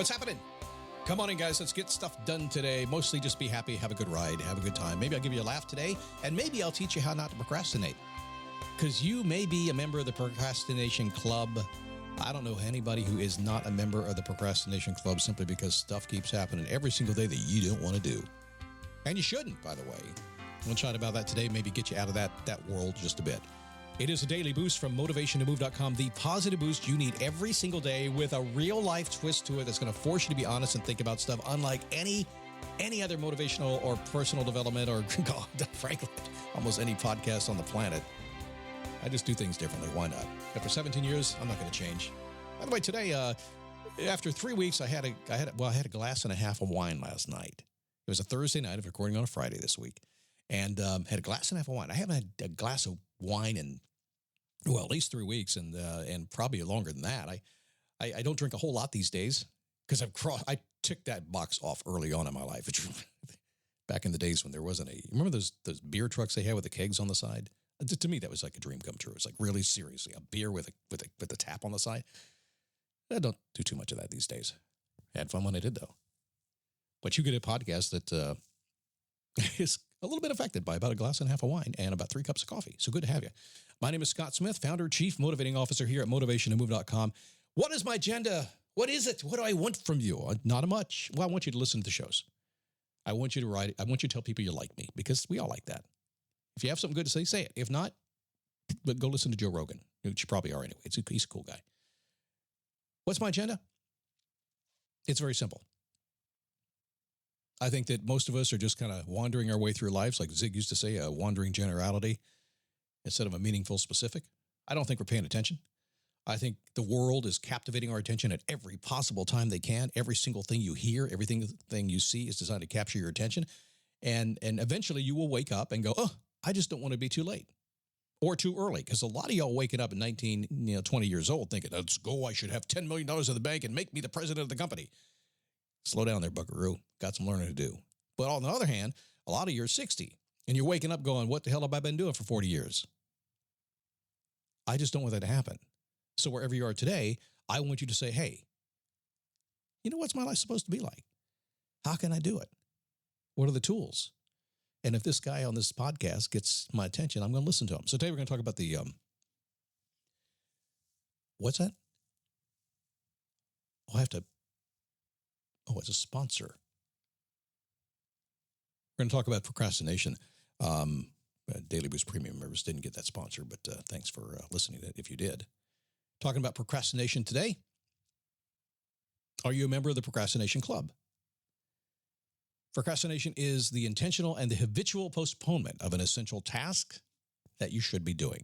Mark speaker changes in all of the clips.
Speaker 1: What's happening? Come on in, guys. Let's get stuff done today. Mostly just be happy, have a good ride, have a good time. Maybe I'll give you a laugh today, and maybe I'll teach you how not to procrastinate. Because you may be a member of the Procrastination Club. I don't know anybody who is not a member of the Procrastination Club simply because stuff keeps happening every single day that you don't want to do. And you shouldn't, by the way. We'll chat about that today, maybe get you out of that world just a bit. It is a daily boost from motivationtomove.com, the positive boost you need every single day with a real-life twist to it that's going to force you to be honest and think about stuff unlike any other motivational or personal development or, God, frankly, almost any podcast on the planet. I just do things differently. Why not? After 17 years, I'm not going to change. By the way, today, after 3 weeks, I had a glass and a half of wine last night. It was a Thursday night of recording on a Friday this week, and had a glass and a half of wine. I haven't had a glass of wine in, well, at least 3 weeks, and probably longer than that. I don't drink a whole lot these days because I took that box off early on in my life. Back in the days when there wasn't remember those beer trucks they had with the kegs on the side? To me, that was like a dream come true. It's like, really, seriously, a beer with a tap on the side. I don't do too much of that these days. I had fun when I did, though. But you get a podcast that is a little bit affected by about a glass and a half of wine and about 3 cups of coffee. So good to have you. My name is Scott Smith, founder, chief motivating officer here at motivationtomove.com. What is my agenda? What is it? What do I want from you? Not much. Well, I want you to listen to the shows. I want you to write it. I want you to tell people you like me because we all like that. If you have something good to say it. If not, but go listen to Joe Rogan, which you probably are anyway. He's a cool guy. What's my agenda? It's very simple. I think that most of us are just kind of wandering our way through lives, like Zig used to say, a wandering generality instead of a meaningful specific. I don't think we're paying attention. I think the world is captivating our attention at every possible time they can. Every single thing you hear, everything you see is designed to capture your attention. And eventually you will wake up and go, oh, I just don't want to be too late or too early. Because a lot of y'all waking up at 19, 20 years old thinking, let's go, I should have $10 million in the bank and make me the president of the company. Slow down there, buckaroo. Got some learning to do. But on the other hand, a lot of you are 60 and you're waking up going, what the hell have I been doing for 40 years? I just don't want that to happen. So wherever you are today, I want you to say, hey, you know, what's my life supposed to be like? How can I do it? What are the tools? And if this guy on this podcast gets my attention, I'm going to listen to him. So today we're going to talk about the, what's that? It's a sponsor. We're going to talk about procrastination. Daily Boost Premium members didn't get that sponsor, but thanks for listening if you did. Talking about procrastination today. Are you a member of the Procrastination Club? Procrastination is the intentional and the habitual postponement of an essential task that you should be doing.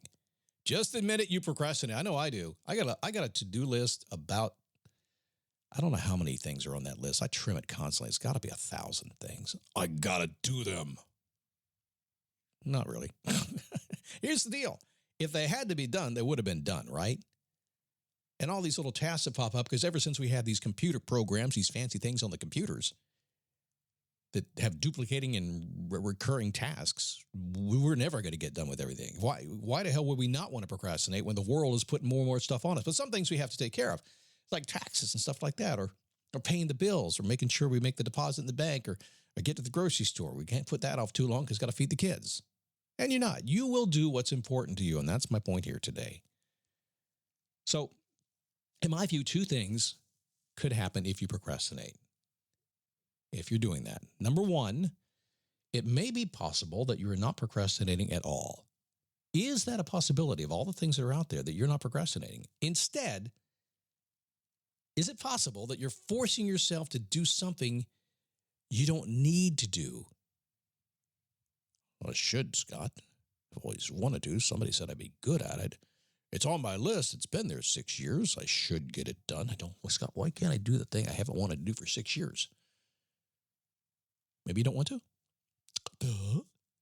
Speaker 1: Just admit it, you procrastinate. I know I do. I got a to-do list about, I don't know how many things are on that list. I trim it constantly. It's got to be 1,000 things. I got to do them. Not really. Here's the deal. If they had to be done, they would have been done, right? And all these little tasks that pop up, because ever since we had these computer programs, these fancy things on the computers that have duplicating and recurring tasks, we were never going to get done with everything. Why the hell would we not want to procrastinate when the world is putting more and more stuff on us? But some things we have to take care of, like taxes and stuff like that, or paying the bills, or making sure we make the deposit in the bank, or get to the grocery store. We can't put that off too long because it's got to feed the kids. And you're not. You will do what's important to you, and that's my point here today. So, in my view, 2 things could happen if you procrastinate. If you're doing that. Number 1, it may be possible that you're not procrastinating at all. Is that a possibility of all the things that are out there that you're not procrastinating? Instead, is it possible that you're forcing yourself to do something you don't need to do? Well, I should, Scott. I've always wanted to. Somebody said I'd be good at it. It's on my list. It's been there 6 years. I should get it done. Well, Scott, why can't I do the thing I haven't wanted to do for 6 years? Maybe you don't want to?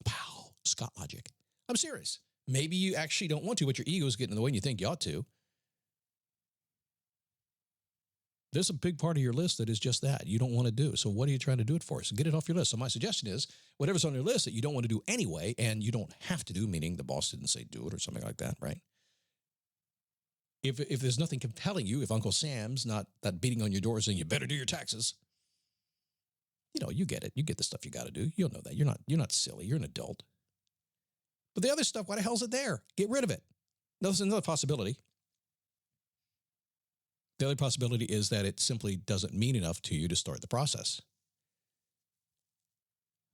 Speaker 1: Pow. Scott logic. I'm serious. Maybe you actually don't want to, but your ego is getting in the way and you think you ought to. There's a big part of your list that is just that. You don't want to do. So what are you trying to do it for? So get it off your list. So my suggestion is whatever's on your list that you don't want to do anyway, and you don't have to do, meaning the boss didn't say do it or something like that, right? If there's nothing compelling you, if Uncle Sam's not beating on your door saying you better do your taxes, you get it. You get the stuff you got to do. You'll know that. You're not silly. You're an adult. But the other stuff, why the hell is it there? Get rid of it. There's another possibility. The other possibility is that it simply doesn't mean enough to you to start the process.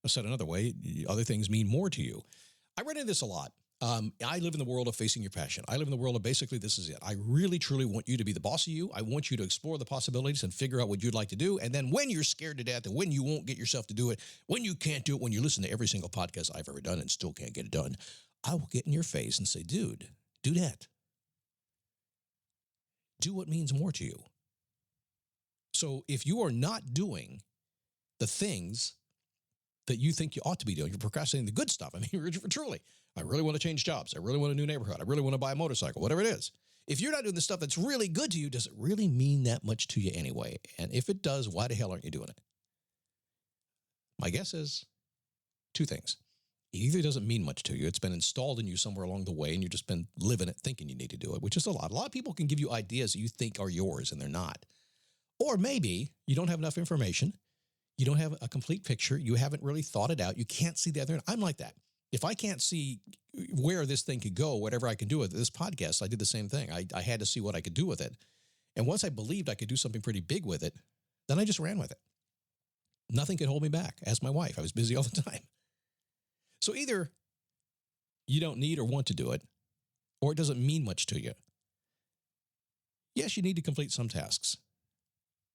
Speaker 1: Said another way, other things mean more to you. I run into this a lot. I live in the world of facing your passion. I live in the world of basically this is it. I really, truly want you to be the boss of you. I want you to explore the possibilities and figure out what you'd like to do. And then when you're scared to death and when you won't get yourself to do it, when you can't do it, when you listen to every single podcast I've ever done and still can't get it done, I will get in your face and say, dude, do that. Do what means more to you. So if you are not doing the things that you think you ought to be doing, you're procrastinating the good stuff. I mean, truly, I really want to change jobs. I really want a new neighborhood. I really want to buy a motorcycle, whatever it is. If you're not doing the stuff that's really good to you, does it really mean that much to you anyway? And if it does, why the hell aren't you doing it? My guess is two things. It either doesn't mean much to you. It's been installed in you somewhere along the way, and you've just been living it thinking you need to do it, which is a lot. A lot of people can give you ideas that you think are yours, and they're not. Or maybe you don't have enough information. You don't have a complete picture. You haven't really thought it out. You can't see the other end. I'm like that. If I can't see where this thing could go, whatever I can do with it, this podcast, I did the same thing. I had to see what I could do with it. And once I believed I could do something pretty big with it, then I just ran with it. Nothing could hold me back. Ask my wife. I was busy all the time. So either you don't need or want to do it, or it doesn't mean much to you. Yes, you need to complete some tasks.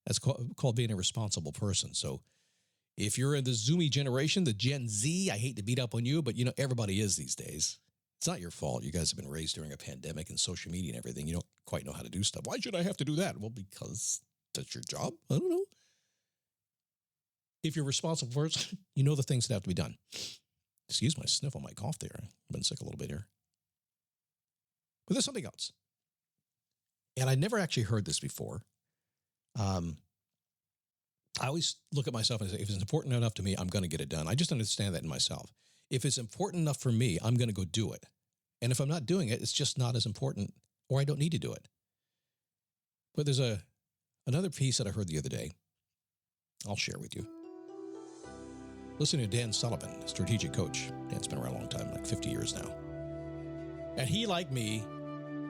Speaker 1: That's called being a responsible person. So if you're in the Zoomy generation, the Gen Z, I hate to beat up on you, but everybody is these days. It's not your fault. You guys have been raised during a pandemic and social media and everything. You don't quite know how to do stuff. Why should I have to do that? Well, because that's your job. I don't know. If you're a responsible person, you know the things that have to be done. Excuse my sniffle, my cough there. I've been sick a little bit here. But there's something else. And I never actually heard this before. I always look at myself and say, if it's important enough to me, I'm going to get it done. I just understand that in myself. If it's important enough for me, I'm going to go do it. And if I'm not doing it, it's just not as important, or I don't need to do it. But there's another piece that I heard the other day. I'll share with you. Listen to Dan Sullivan, strategic coach. Dan's been around a long time, like 50 years now. And he, like me,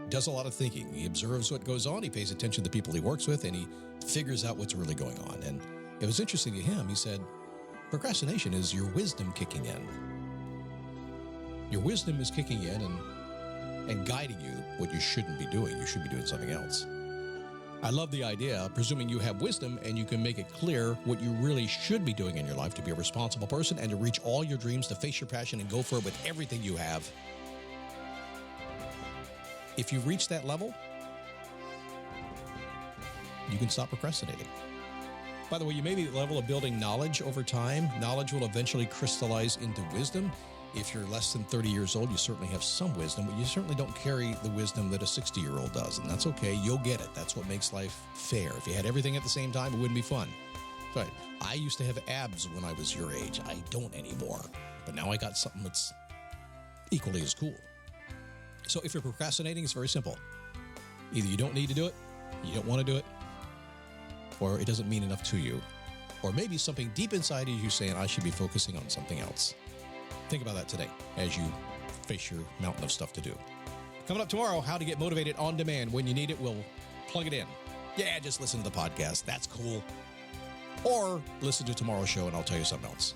Speaker 1: does a lot of thinking. He observes what goes on. He pays attention to the people he works with, and he figures out what's really going on. And it was interesting to him. He said, procrastination is your wisdom kicking in. Your wisdom is kicking in and guiding you what you shouldn't be doing. You should be doing something else. I love the idea, presuming you have wisdom and you can make it clear what you really should be doing in your life to be a responsible person and to reach all your dreams, to face your passion and go for it with everything you have. If you reach that level, you can stop procrastinating. By the way, you may be at the level of building knowledge over time. Knowledge will eventually crystallize into wisdom. If you're less than 30 years old, you certainly have some wisdom, but you certainly don't carry the wisdom that a 60-year-old does, and that's okay. You'll get it. That's what makes life fair. If you had everything at the same time, it wouldn't be fun. Right. I used to have abs when I was your age. I don't anymore, but now I got something that's equally as cool. So if you're procrastinating, it's very simple. Either you don't need to do it, you don't want to do it, or it doesn't mean enough to you. Or maybe something deep inside you saying, I should be focusing on something else. Think about that today as you face your mountain of stuff to do. Coming up tomorrow, how to get motivated on demand. When you need it, we'll plug it in. Yeah, just listen to the podcast. That's cool. Or listen to tomorrow's show and I'll tell you something else.